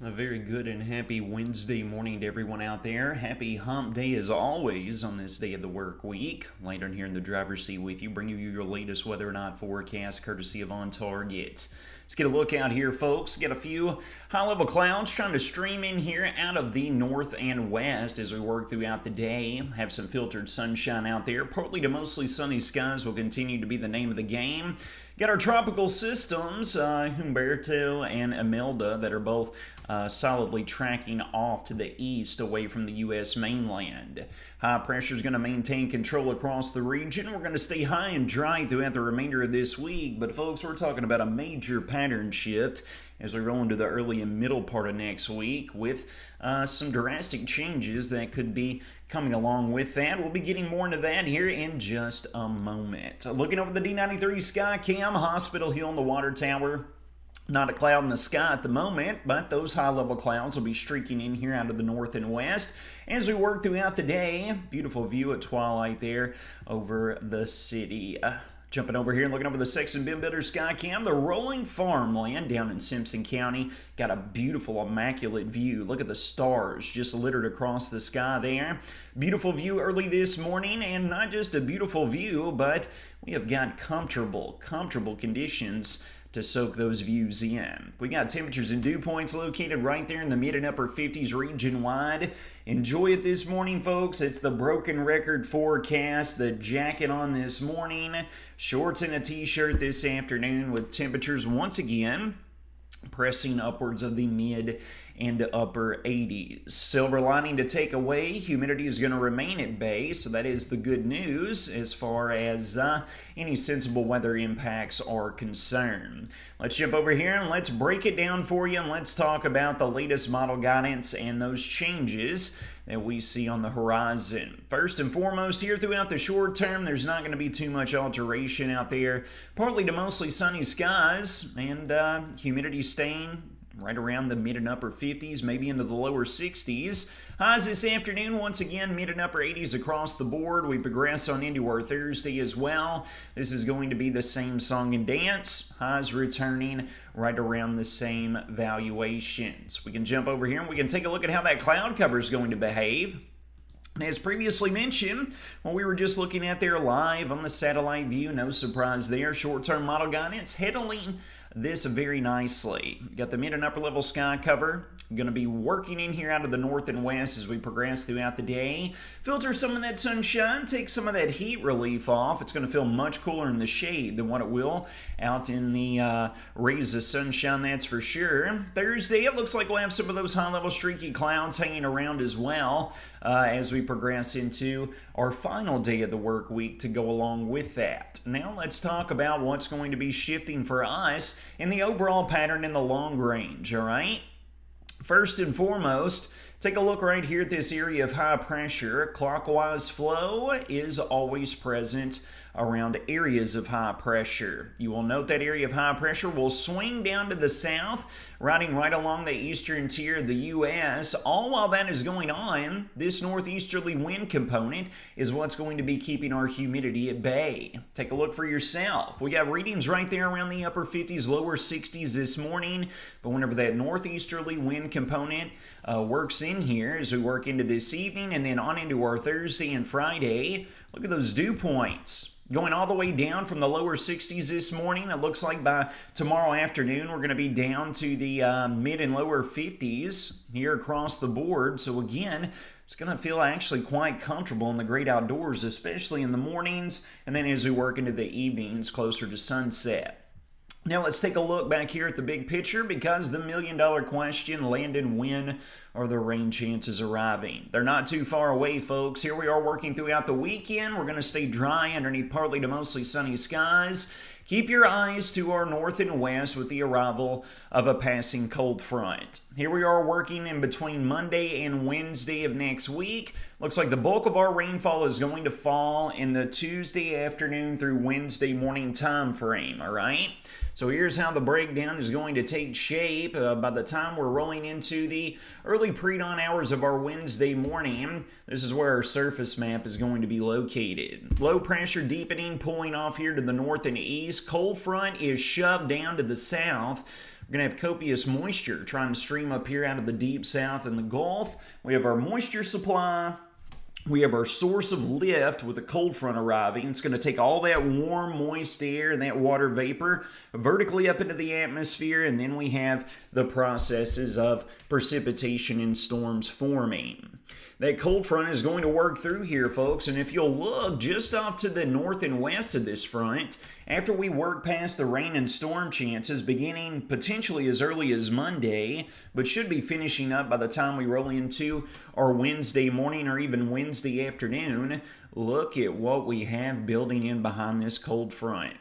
A very good and happy Wednesday morning to everyone out there. Happy hump day as always on this day of the work week. Landon here in the driver's seat with you, bringing you your latest weather and not forecast courtesy of On Target. Let's get a look out here, folks. Get a few high-level clouds trying to stream in here out of the north and west as we work throughout the day. Have some filtered sunshine out there. Partly to mostly sunny skies will continue to be the name of the game. Got our tropical systems, Humberto and Imelda, that are both solidly tracking off to the east away from the U.S. mainland. High pressure is going to maintain control across the region. We're going to stay high and dry throughout the remainder of this week. But folks, we're talking about a major pattern shift as we roll into the early and middle part of next week with some drastic changes that could be coming along with that. We'll be getting more into that here in just a moment. Looking over the D93 sky cam, Hospital Hill and the water tower. Not a cloud in the sky at the moment, but those high-level clouds will be streaking in here out of the north and west as we work throughout the day. Beautiful view at twilight there over the city. Jumping over here and looking over the Sexton Bin Builder sky cam, the rolling farmland down in Simpson County. Got a beautiful, immaculate view. Look at the stars just littered across the sky there. Beautiful view early this morning, and not just a beautiful view, but we have got comfortable conditions to soak those views in. We got temperatures and dew points located right there in the mid and upper 50s region wide. Enjoy it this morning, folks. It's the broken record forecast. The jacket on this morning, shorts and a t-shirt this afternoon with temperatures once again pressing upwards of the mid and upper 80s. Silver lining to take away, humidity is going to remain at bay, so that is the good news as far as any sensible weather impacts are concerned. Let's jump over here and let's break it down for you, and let's talk about the latest model guidance and those changes that we see on the horizon. First and foremost here throughout the short term, there's not going to be too much alteration out there. Partly to mostly sunny skies and humidity staying right around the mid and upper 50s, maybe into the lower 60s. Highs this afternoon, once again, mid and upper 80s across the board. We progress on into our Thursday as well. This is going to be the same song and dance. Highs returning right around the same valuations. We can jump over here and we can take a look at how that cloud cover is going to behave. As previously mentioned, when we were just looking at there live on the satellite view, no surprise there, short-term model guidance handling this very nicely. Got the mid and upper level sky cover. Going to be working in here out of the north and west as we progress throughout the day. Filter some of that sunshine, take some of that heat relief off. It's going to feel much cooler in the shade than what it will out in the rays of sunshine, that's for sure. Thursday, it looks like we'll have some of those high-level streaky clouds hanging around as well as we progress into our final day of the work week to go along with that. Now let's talk about what's going to be shifting for us in the overall pattern in the long range, all right? First and foremost, take a look right here at this area of high pressure. Clockwise flow is always present around areas of high pressure. You will note that area of high pressure will swing down to the south, riding right along the eastern tier of the U.S. All while that is going on, this northeasterly wind component is what's going to be keeping our humidity at bay. Take a look for yourself. We got readings right there around the upper 50s, lower 60s this morning, but whenever that northeasterly wind component works in here as we work into this evening and then on into our Thursday and Friday, look at those dew points. Going all the way down from the lower 60s this morning. It looks like by tomorrow afternoon we're going to be down to the mid and lower 50s here across the board. So again, it's going to feel actually quite comfortable in the great outdoors, especially in the mornings and then as we work into the evenings closer to sunset. Now let's take a look back here at the big picture because the million-dollar question, Landon, when are the rain chances arriving? They're not too far away, folks. Here we are working throughout the weekend. We're going to stay dry underneath partly to mostly sunny skies. Keep your eyes to our north and west with the arrival of a passing cold front. Here we are working in between Monday and Wednesday of next week. Looks like the bulk of our rainfall is going to fall in the Tuesday afternoon through Wednesday morning time frame, all right? So here's how the breakdown is going to take shape. By the time we're rolling into the early pre-dawn hours of our Wednesday morning, this is where our surface map is going to be located. Low pressure deepening, pulling off here to the north and east. Cold front is shoved down to the south, We're going to have copious moisture trying to stream up here out of the deep south and the Gulf. We have our moisture supply. We have our source of lift with a cold front arriving. It's going to take all that warm, moist air and that water vapor vertically up into the atmosphere, and then we have the processes of precipitation and storms forming. That cold front is going to work through here, folks, and if you'll look just off to the north and west of this front, after we work past the rain and storm chances beginning potentially as early as Monday, but should be finishing up by the time we roll into our Wednesday morning or even Wednesday afternoon, look at what we have building in behind this cold front.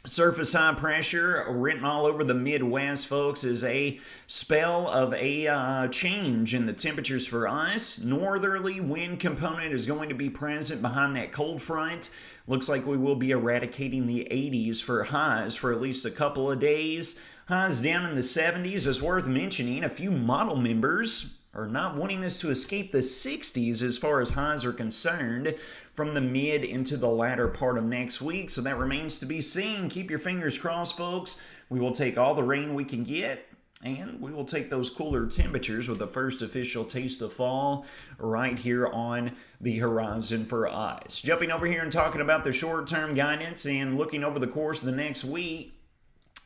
Surface high pressure written all over the Midwest, folks, is a spell of a change in the temperatures for us. Northerly wind component is going to be present behind that cold front. Looks like we will be eradicating the 80s for highs for at least a couple of days. Highs down in the 70s is worth mentioning. A few model members are not wanting us to escape the 60s as far as highs are concerned from the mid into the latter part of next week, so that remains to be seen. Keep your fingers crossed, folks. We will take all the rain we can get, and we will take those cooler temperatures with the first official taste of fall right here on the horizon for us. Jumping over here and talking about the short-term guidance and looking over the course of the next week,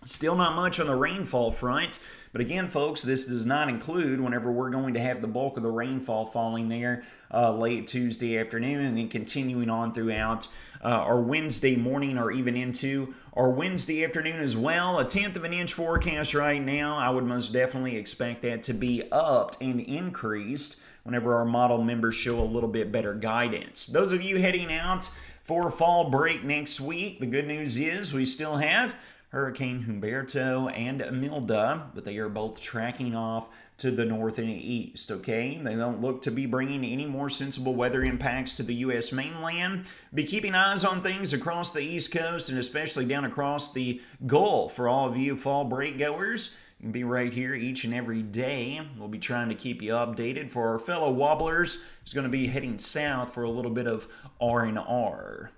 still not much on the rainfall front, but again, folks, this does not include whenever we're going to have the bulk of the rainfall falling there late Tuesday afternoon and then continuing on throughout our Wednesday morning or even into our Wednesday afternoon as well. 1/10 of an inch forecast right now. I would most definitely expect that to be upped and increased whenever our model members show a little bit better guidance. Those of you heading out for fall break next week, the good news is we still have Hurricane Humberto and Milda, but they are both tracking off to the north and east, okay? They don't look to be bringing any more sensible weather impacts to the U.S. mainland. Be keeping eyes on things across the East Coast and especially down across the Gulf for all of you fall break goers. You can be right here each and every day. We'll be trying to keep you updated. For our fellow wobblers, who's going to be heading south for a little bit of R&R.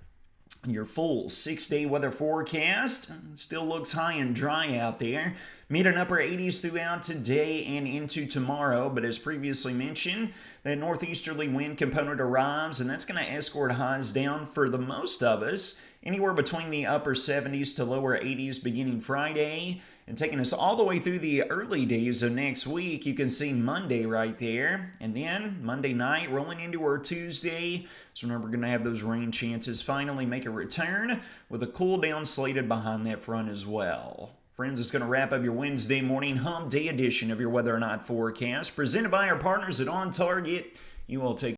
Your full 6-day weather forecast still looks high and dry out there. Mid and upper 80s throughout today and into tomorrow, but as previously mentioned, that northeasterly wind component arrives, and that's going to escort highs down for the most of us, anywhere between the upper 70s to lower 80s beginning Friday, and taking us all the way through the early days of next week. You can see Monday right there, and then Monday night rolling into our Tuesday. So remember, we're going to have those rain chances finally make a return with a cool down slated behind that front as well. Friends, it's going to wrap up your Wednesday morning hump day edition of your Weather or Not forecast, presented by our partners at On Target. You all take